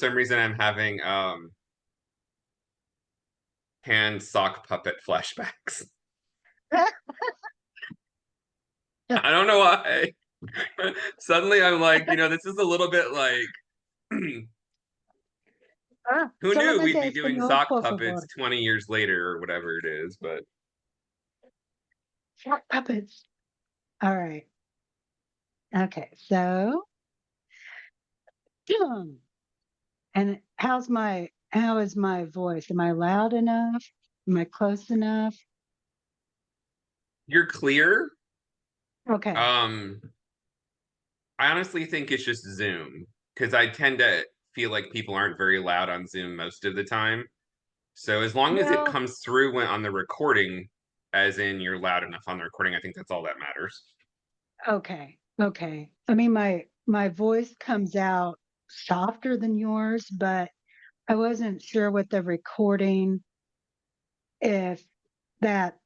some reason I'm having hand sock puppet flashbacks. I don't know why. Suddenly I'm like, this is a little bit like who knew we'd Solamente be doing español, sock por puppets favor. 20 years later or whatever it is, but Sock puppets. All right. Okay. So, and how is my voice? Am I loud enough? Am I close enough? you're clear. Okay. Um, I honestly think it's just Zoom because I tend to feel like people aren't very loud on Zoom most of the time. So as long as it Well, comes through when on the recording, as in you're loud enough on the recording, I think that's all that matters. okay. Okay. I mean, my voice comes out softer than yours, but I wasn't sure with the recording if that,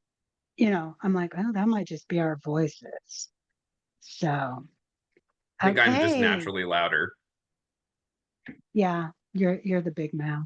I'm like, oh, that might just be our voices. So, I think I'm just okay. naturally louder. Yeah, you're the big mouth.